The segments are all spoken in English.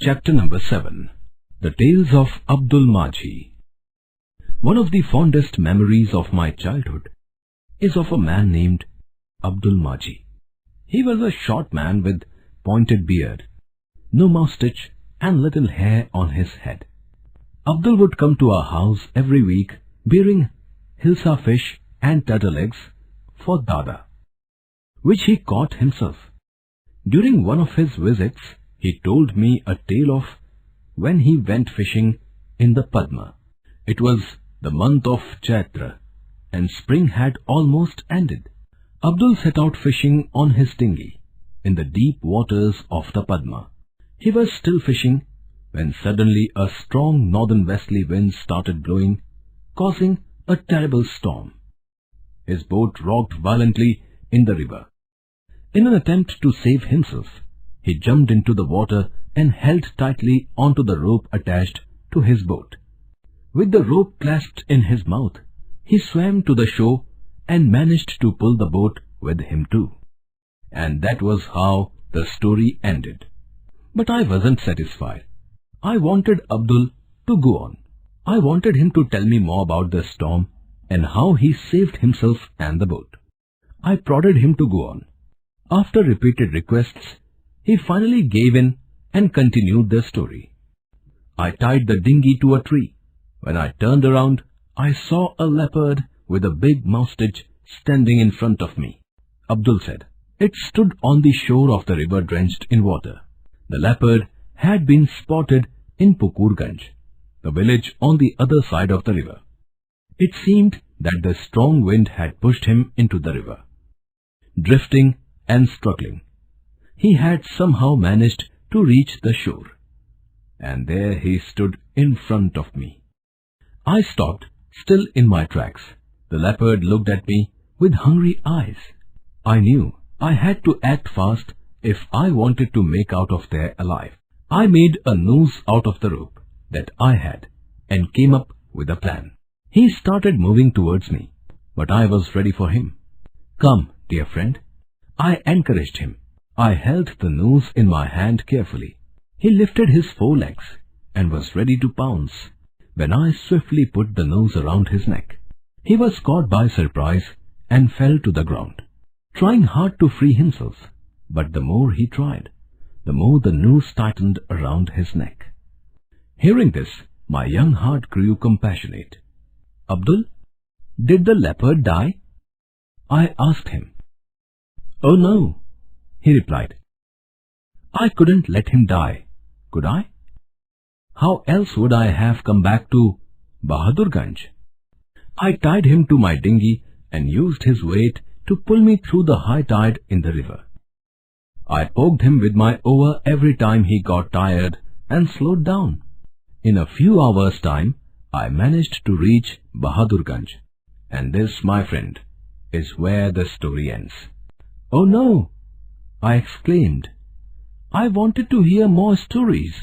Chapter number 7. The Tales of Abdul Majhi. One of the fondest memories of my childhood is of a man named Abdul Majhi. He was a short man with pointed beard, no moustache and little hair on his head. Abdul would come to our house every week bearing hilsa fish and turtle eggs for Dada, which he caught himself. During one of his visits, he told me a tale of when he went fishing in the Padma. It was the month of Chaitra, and spring had almost ended. Abdul set out fishing on his dinghy in the deep waters of the Padma. He was still fishing when suddenly a strong northern westerly wind started blowing, causing a terrible storm. His boat rocked violently in the river. In an attempt to save himself, he jumped into the water and held tightly onto the rope attached to his boat. With the rope clasped in his mouth, he swam to the shore and managed to pull the boat with him too. And that was how the story ended. But I wasn't satisfied. I wanted Abdul to go on. I wanted him to tell me more about the storm and how he saved himself and the boat. I prodded him to go on. After repeated requests, he finally gave in and continued the story. I tied the dinghy to a tree. When I turned around, I saw a leopard with a big moustache standing in front of me. Abdul said. It stood on the shore of the river drenched in water. The leopard had been spotted in Pukurganj, the village on the other side of the river. It seemed that the strong wind had pushed him into the river. Drifting and struggling, he had somehow managed to reach the shore. And there he stood in front of me. I stopped, still in my tracks. The leopard looked at me with hungry eyes. I knew I had to act fast if I wanted to make out of there alive. I made a noose out of the rope that I had and came up with a plan. He started moving towards me, but I was ready for him. Come, dear friend. I encouraged him. I held the noose in my hand carefully. He lifted his forelegs and was ready to pounce when I swiftly put the noose around his neck. He was caught by surprise and fell to the ground, trying hard to free himself, but the more he tried, the more the noose tightened around his neck. Hearing this, my young heart grew compassionate. Abdul, did the leopard die? I asked him. Oh no, he replied. I couldn't let him die, could I? How else would I have come back to Bahadurganj? I tied him to my dinghy and used his weight to pull me through the high tide in the river. I poked him with my oar every time he got tired and slowed down. In a few hours' time, I managed to reach Bahadurganj. And this, my friend, is where the story ends. Oh no, I exclaimed. I wanted to hear more stories.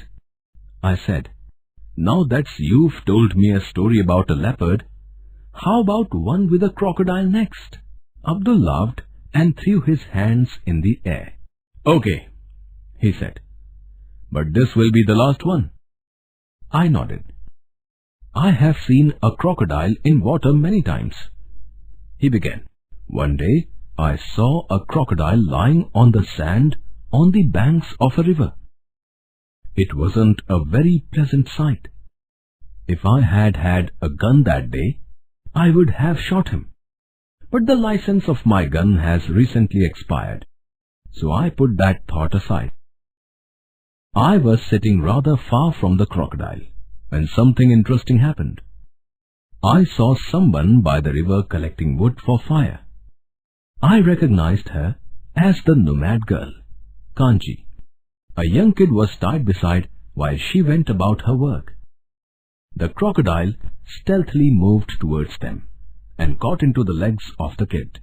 I said, now that you've told me a story about a leopard, how about one with a crocodile next? Abdul laughed and threw his hands in the air. Okay, he said, but this will be the last one. I nodded. I have seen a crocodile in water many times. He began. One day, I saw a crocodile lying on the sand on the banks of a river. It wasn't a very pleasant sight. If I had had a gun that day, I would have shot him. But the license of my gun has recently expired, so I put that thought aside. I was sitting rather far from the crocodile when something interesting happened. I saw someone by the river collecting wood for fire. I recognized her as the nomad girl, Kanchi. A young kid was tied beside while she went about her work. The crocodile stealthily moved towards them and caught into the legs of the kid.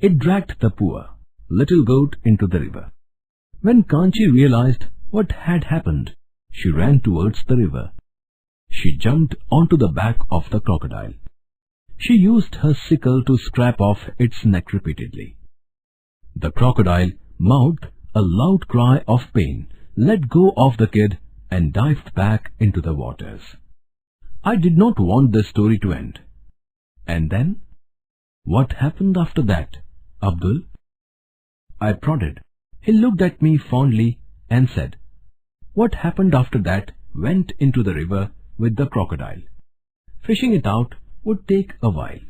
It dragged the poor little goat into the river. When Kanchi realized what had happened, she ran towards the river. She jumped onto the back of the crocodile. She used her sickle to scrape off its neck repeatedly. The crocodile mouthed a loud cry of pain let go of the kid and dived back into the waters. I did not want this story to end. And then? What happened after that, Abdul? I prodded. He looked at me fondly and said, what happened after that went into the river with the crocodile. Fishing it out would take a while.